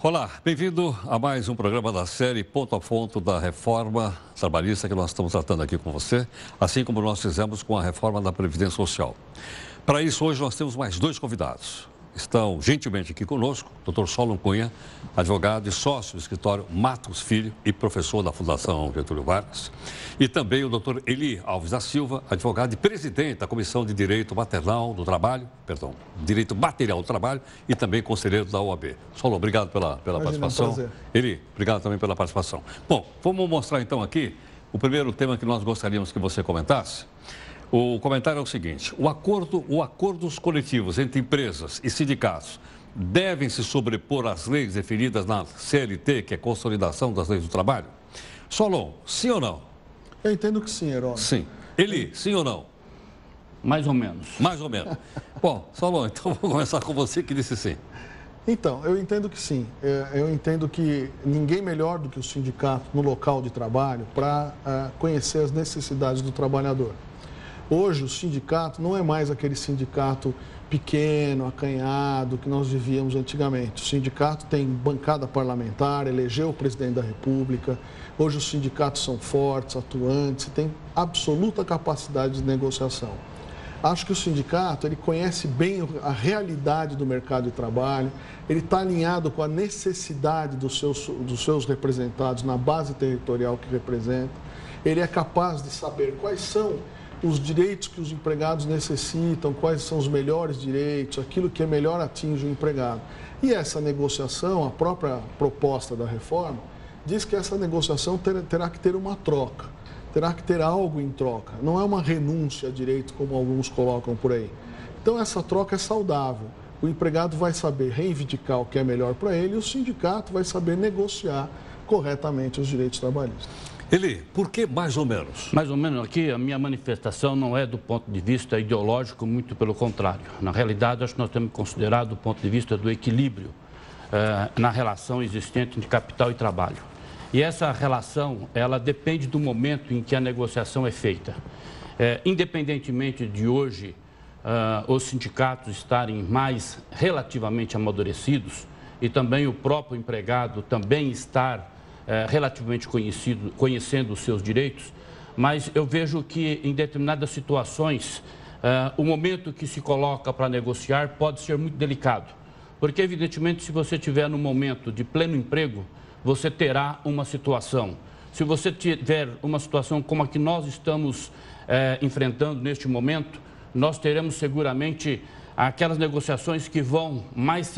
Olá, bem-vindo a mais um programa da série Ponto a Ponto da Reforma Trabalhista que nós estamos tratando aqui com você, assim como nós fizemos com a reforma da Previdência Social. Para isso, hoje nós temos mais dois convidados. Estão gentilmente aqui conosco, o Dr. Solon Cunha, advogado e sócio do escritório Matos Filho e professor da Fundação Getúlio Vargas. E também o Dr. Eli Alves da Silva, advogado e presidente da Comissão de Direito Material do Trabalho e também conselheiro da OAB. Solon, obrigado pela participação. Prazer. Eli, obrigado também pela participação. Bom, vamos mostrar então aqui o primeiro tema que nós gostaríamos que você comentasse. O comentário é o seguinte: acordos coletivos entre empresas e sindicatos devem se sobrepor às leis definidas na CLT, que é a Consolidação das Leis do Trabalho? Solon, sim ou não? Eu entendo que sim, Herói. Sim. Eli, sim ou não? Mais ou menos. Mais ou menos. Bom, Solon, então vou começar com você que disse sim. Então, eu entendo que sim. Eu entendo que ninguém melhor do que o sindicato no local de trabalho para conhecer as necessidades do trabalhador. Hoje, o sindicato não é mais aquele sindicato pequeno, acanhado, que nós vivíamos antigamente. O sindicato tem bancada parlamentar, elegeu o presidente da República. Hoje, os sindicatos são fortes, atuantes, e têm absoluta capacidade de negociação. Acho que o sindicato ele conhece bem a realidade do mercado de trabalho, ele está alinhado com a necessidade dos seus representados na base territorial que representa, ele é capaz de saber quais são os direitos que os empregados necessitam, quais são os melhores direitos, aquilo que melhor atinge o empregado. E essa negociação, a própria proposta da reforma, diz que essa negociação terá que ter uma troca, terá que ter algo em troca. Não é uma renúncia a direito, como alguns colocam por aí. Então, essa troca é saudável. O empregado vai saber reivindicar o que é melhor para ele e o sindicato vai saber negociar corretamente os direitos trabalhistas. Eli, por que mais ou menos? Mais ou menos aqui, a minha manifestação não é do ponto de vista ideológico, muito pelo contrário. Na realidade, acho que nós temos que considerar do ponto de vista do equilíbrio na relação existente entre capital e trabalho. E essa relação, ela depende do momento em que a negociação é feita. Independentemente de hoje os sindicatos estarem mais relativamente amadurecidos e também o próprio empregado também estar relativamente conhecendo os seus direitos, mas eu vejo que em determinadas situações o momento que se coloca para negociar pode ser muito delicado, porque evidentemente se você tiver no momento de pleno emprego, você terá uma situação. Se você tiver uma situação como a que nós estamos enfrentando neste momento, nós teremos seguramente aquelas negociações que vão mais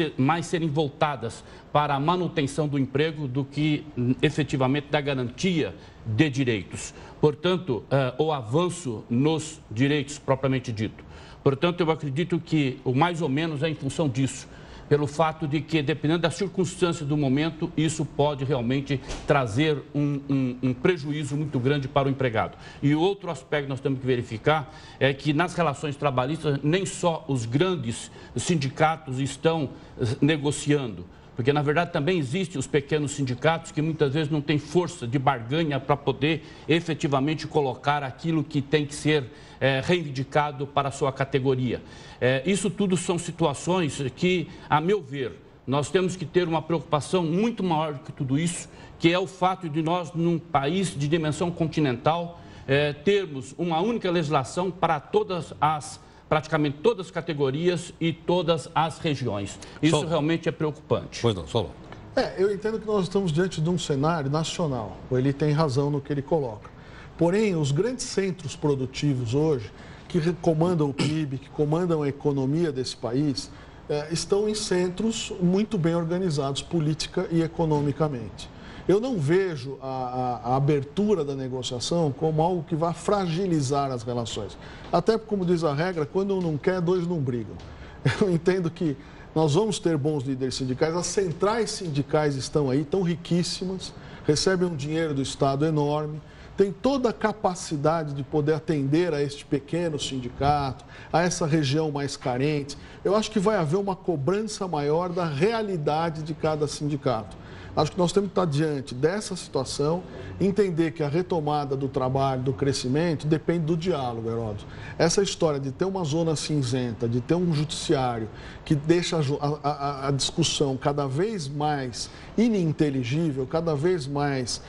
serem voltadas para a manutenção do emprego do que efetivamente da garantia de direitos. Portanto, o avanço nos direitos propriamente dito. Portanto, eu acredito que o mais ou menos é em função disso, pelo fato de que, dependendo das circunstâncias do momento, isso pode realmente trazer um prejuízo muito grande para o empregado. E outro aspecto que nós temos que verificar é que nas relações trabalhistas, nem só os grandes sindicatos estão negociando, porque, na verdade, também existem os pequenos sindicatos que muitas vezes não têm força de barganha para poder efetivamente colocar aquilo que tem que ser reivindicado para a sua categoria. Isso tudo são situações que, a meu ver, nós temos que ter uma preocupação muito maior do que tudo isso, que é o fato de nós, num país de dimensão continental, termos uma única legislação para praticamente todas as categorias e todas as regiões. Isso realmente é preocupante. Pois não, Solon. Eu entendo que nós estamos diante de um cenário nacional. Ele tem razão no que ele coloca. Porém, os grandes centros produtivos hoje, que comandam o PIB, que comandam a economia desse país, estão em centros muito bem organizados política e economicamente. Eu não vejo a abertura da negociação como algo que vá fragilizar as relações. Até como diz a regra, quando um não quer, dois não brigam. Eu entendo que nós vamos ter bons líderes sindicais, as centrais sindicais estão aí, estão riquíssimas, recebem um dinheiro do Estado enorme, tem toda a capacidade de poder atender a este pequeno sindicato, a essa região mais carente. Eu acho que vai haver uma cobrança maior da realidade de cada sindicato. Acho que nós temos que estar diante dessa situação, entender que a retomada do trabalho, do crescimento, depende do diálogo, Heródoto. Essa história de ter uma zona cinzenta, de ter um judiciário que deixa a discussão cada vez mais ininteligível, cada vez mais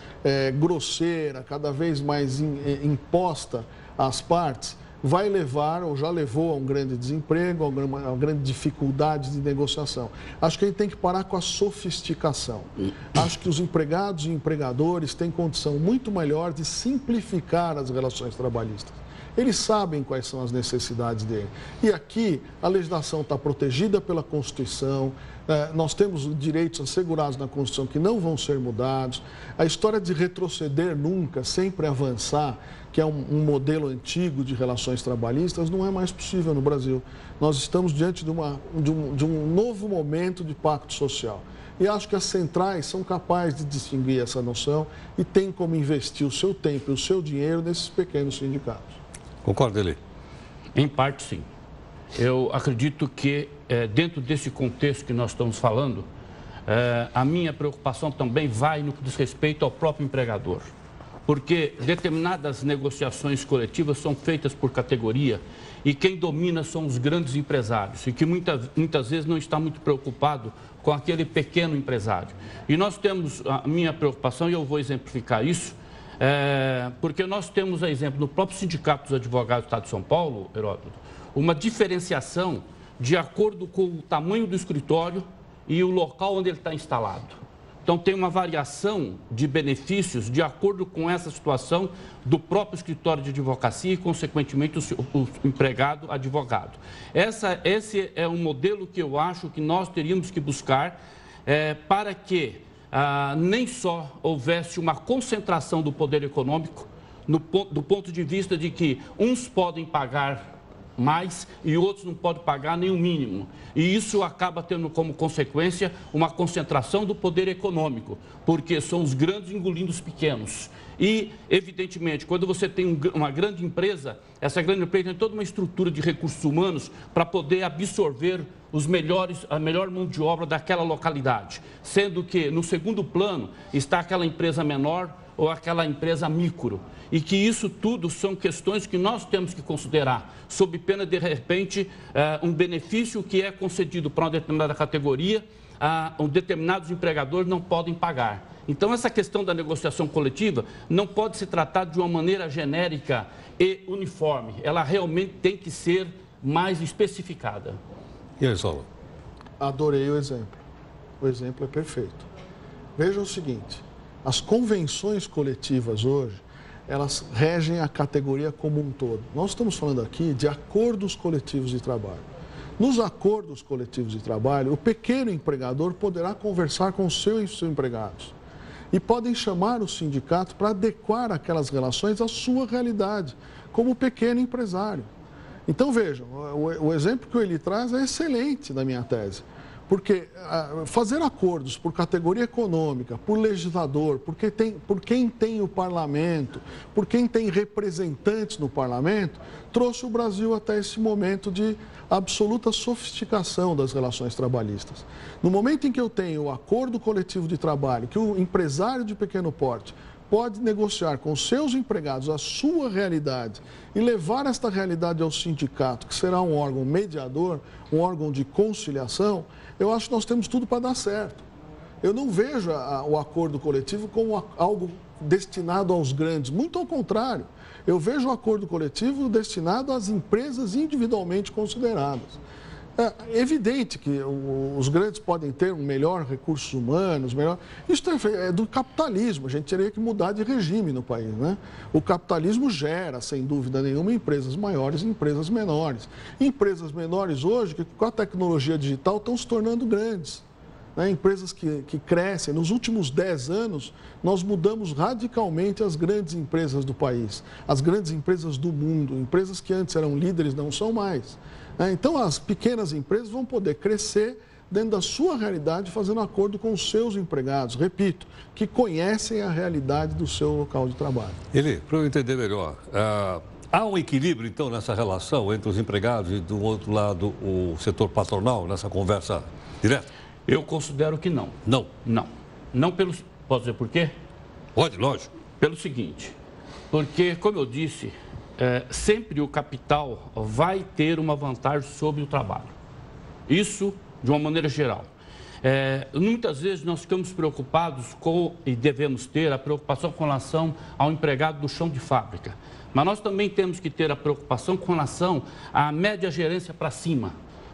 grosseira, cada vez mais imposta às partes, vai levar, ou já levou, a um grande desemprego, a uma grande dificuldade de negociação. Acho que a gente tem que parar com a sofisticação. Acho que os empregados e empregadores têm condição muito melhor de simplificar as relações trabalhistas. Eles sabem quais são as necessidades dele. E aqui a legislação está protegida pela Constituição, nós temos direitos assegurados na Constituição que não vão ser mudados. A história de retroceder nunca, sempre avançar, que é um modelo antigo de relações trabalhistas, não é mais possível no Brasil. Nós estamos diante de um novo momento de pacto social. E acho que as centrais são capazes de distinguir essa noção e têm como investir o seu tempo e o seu dinheiro nesses pequenos sindicatos. Concorda, Eli? Em parte, sim. Eu acredito que, dentro desse contexto que nós estamos falando, a minha preocupação também vai no que diz respeito ao próprio empregador. Porque determinadas negociações coletivas são feitas por categoria e quem domina são os grandes empresários e que muitas vezes não está muito preocupado com aquele pequeno empresário. E nós temos a minha preocupação, e eu vou exemplificar isso, porque nós temos, a exemplo, no próprio Sindicato dos Advogados do Estado de São Paulo, Heródoto, uma diferenciação de acordo com o tamanho do escritório e o local onde ele está instalado. Então, tem uma variação de benefícios de acordo com essa situação do próprio escritório de advocacia e, consequentemente, o empregado advogado. Esse é um modelo que eu acho que nós teríamos que buscar para que nem só houvesse uma concentração do poder econômico, do ponto de vista de que uns podem pagar mais e outros não podem pagar nem o mínimo. E isso acaba tendo como consequência uma concentração do poder econômico, porque são os grandes engolindo os pequenos. E, evidentemente, quando você tem uma grande empresa, essa grande empresa tem toda uma estrutura de recursos humanos para poder absorver a melhor mão de obra daquela localidade, sendo que no segundo plano está aquela empresa menor ou aquela empresa micro. E que isso tudo são questões que nós temos que considerar, sob pena de repente, um benefício que é concedido para uma determinada categoria, determinados empregadores não podem pagar. Então, essa questão da negociação coletiva não pode se tratar de uma maneira genérica e uniforme. Ela realmente tem que ser mais especificada. E aí, Saulo? Adorei o exemplo. O exemplo é perfeito. Veja o seguinte, as convenções coletivas hoje, elas regem a categoria como um todo. Nós estamos falando aqui de acordos coletivos de trabalho. Nos acordos coletivos de trabalho, o pequeno empregador poderá conversar com os seus empregados e podem chamar o sindicato para adequar aquelas relações à sua realidade, como pequeno empresário. Então, vejam, o exemplo que ele traz é excelente na minha tese. Porque fazer acordos por categoria econômica, por legislador, por quem tem o parlamento, por quem tem representantes no parlamento, trouxe o Brasil até esse momento de absoluta sofisticação das relações trabalhistas. No momento em que eu tenho o acordo coletivo de trabalho, que o empresário de pequeno porte pode negociar com seus empregados a sua realidade e levar esta realidade ao sindicato, que será um órgão mediador, um órgão de conciliação, eu acho que nós temos tudo para dar certo. Eu não vejo o acordo coletivo como algo destinado aos grandes, muito ao contrário. Eu vejo o acordo coletivo destinado às empresas individualmente consideradas. É evidente que os grandes podem ter melhor recursos humanos, Isso é do capitalismo, a gente teria que mudar de regime no país, né? O capitalismo gera, sem dúvida nenhuma, empresas maiores e empresas menores. Empresas menores hoje, que com a tecnologia digital estão se tornando grandes. Né? Empresas que crescem. Nos últimos 10 anos, nós mudamos radicalmente as grandes empresas do país, as grandes empresas do mundo, empresas que antes eram líderes não são mais. Então, as pequenas empresas vão poder crescer dentro da sua realidade, fazendo acordo com os seus empregados, repito, que conhecem a realidade do seu local de trabalho. Eli, para eu entender melhor, há um equilíbrio, então, nessa relação entre os empregados e, do outro lado, o setor patronal, nessa conversa direta? Eu considero que não. Não? Não. Não pelo... Posso dizer por quê? Pode, lógico. Pelo seguinte, porque, como eu disse, sempre o capital vai ter uma vantagem sobre o trabalho. Isso de uma maneira geral. Muitas vezes nós ficamos preocupados com, e devemos ter, a preocupação com relação ao empregado do chão de fábrica. Mas nós também temos que ter a preocupação com relação à média gerência para cima.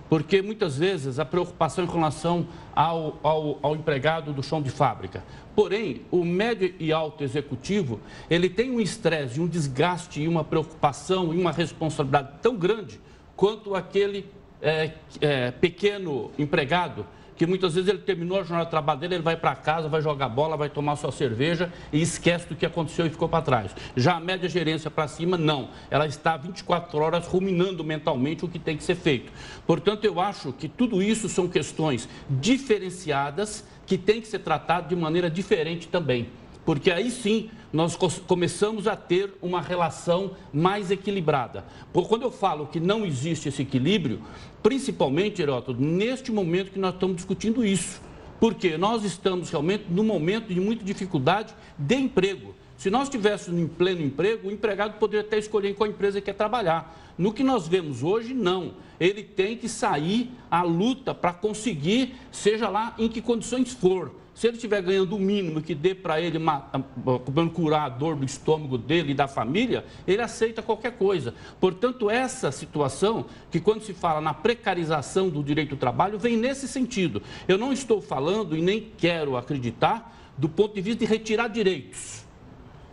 Porque muitas vezes a preocupação é com relação ao empregado do chão de fábrica. Porém, o médio e alto executivo, ele tem um estresse, um desgaste e uma preocupação e uma responsabilidade tão grande quanto aquele pequeno empregado, que muitas vezes ele terminou a jornada de trabalho dele, ele vai para casa, vai jogar bola, vai tomar sua cerveja e esquece do que aconteceu e ficou para trás. Já a média gerência para cima, não. Ela está 24 horas ruminando mentalmente o que tem que ser feito. Portanto, eu acho que tudo isso são questões diferenciadas que têm que ser tratadas de maneira diferente também. Porque aí sim nós começamos a ter uma relação mais equilibrada. Quando eu falo que não existe esse equilíbrio, principalmente, Heródoto, neste momento que nós estamos discutindo isso. Porque nós estamos realmente num momento de muita dificuldade de emprego. Se nós estivéssemos em pleno emprego, o empregado poderia até escolher em qual empresa ele quer trabalhar. No que nós vemos hoje, não. Ele tem que sair à luta para conseguir, seja lá em que condições for. Se ele estiver ganhando o mínimo que dê para ele curar a dor do estômago dele e da família, ele aceita qualquer coisa. Portanto, essa situação, que quando se fala na precarização do direito do trabalho, vem nesse sentido. Eu não estou falando e nem quero acreditar do ponto de vista de retirar direitos.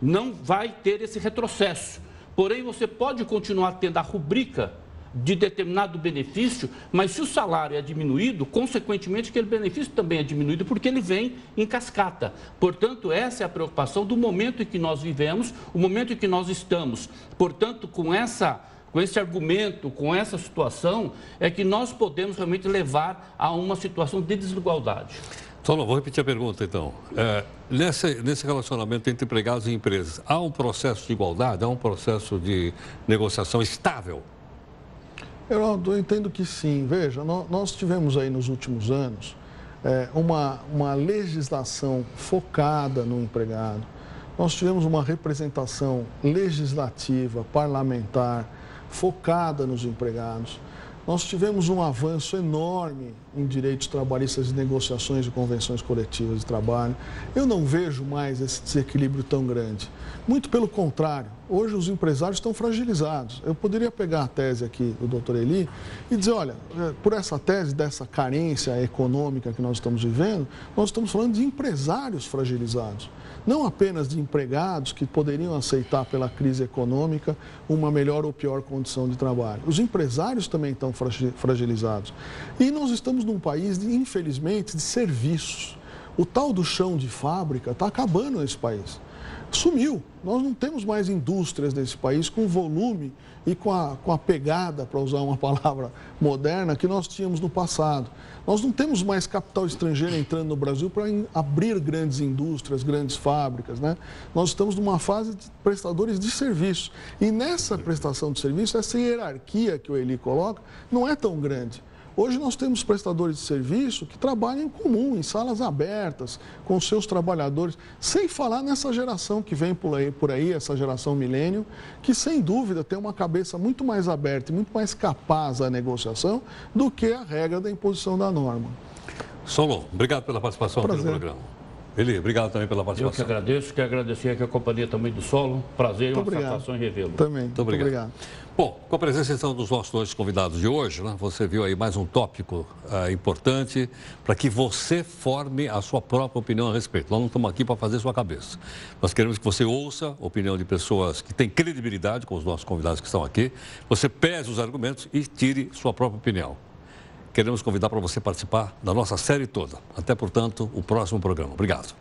Não vai ter esse retrocesso. Porém, você pode continuar tendo a rubrica de determinado benefício, mas se o salário é diminuído, consequentemente aquele benefício também é diminuído, porque ele vem em cascata. Portanto, essa é a preocupação do momento em que nós vivemos, o momento em que nós estamos. Portanto, com esse argumento, com essa situação, é que nós podemos realmente levar a uma situação de desigualdade. Solon, vou repetir a pergunta, então. Nesse relacionamento entre empregados e empresas, há um processo de igualdade, há um processo de negociação estável? Eu entendo que sim. Veja, nós tivemos aí nos últimos anos uma legislação focada no empregado. Nós tivemos uma representação legislativa, parlamentar, focada nos empregados. Nós tivemos um avanço enorme em direitos trabalhistas de negociações e convenções coletivas de trabalho. Eu não vejo mais esse desequilíbrio tão grande. Muito pelo contrário, hoje os empresários estão fragilizados. Eu poderia pegar a tese aqui do Dr. Eli e dizer, olha, por essa tese dessa carência econômica que nós estamos vivendo, nós estamos falando de empresários fragilizados. Não apenas de empregados que poderiam aceitar pela crise econômica uma melhor ou pior condição de trabalho. Os empresários também estão fragilizados. E nós estamos num país, infelizmente, de serviços. O tal do chão de fábrica está acabando nesse país. Sumiu. Nós não temos mais indústrias nesse país com volume e com a pegada, para usar uma palavra moderna, que nós tínhamos no passado. Nós não temos mais capital estrangeiro entrando no Brasil para abrir grandes indústrias, grandes fábricas, né? Nós estamos numa fase de prestadores de serviços. E nessa prestação de serviço, essa hierarquia que o Eli coloca não é tão grande. Hoje nós temos prestadores de serviço que trabalham em comum, em salas abertas, com seus trabalhadores, sem falar nessa geração que vem por aí, essa geração milênio, que sem dúvida tem uma cabeça muito mais aberta e muito mais capaz à negociação do que a regra da imposição da norma. Solon, obrigado pela participação aqui no programa. Eli, obrigado também pela participação. Eu que agradeço, quero agradecer aqui a companhia também do Solon. Prazer e uma satisfação em revê-lo. Também, muito obrigado. Bom, com a presença então dos nossos dois convidados de hoje, né, você viu aí mais um tópico importante para que você forme a sua própria opinião a respeito. Nós não estamos aqui para fazer sua cabeça. Nós queremos que você ouça a opinião de pessoas que têm credibilidade, com os nossos convidados que estão aqui. Você pese os argumentos e tire sua própria opinião. Queremos convidar para você participar da nossa série toda. Até, portanto, o próximo programa. Obrigado.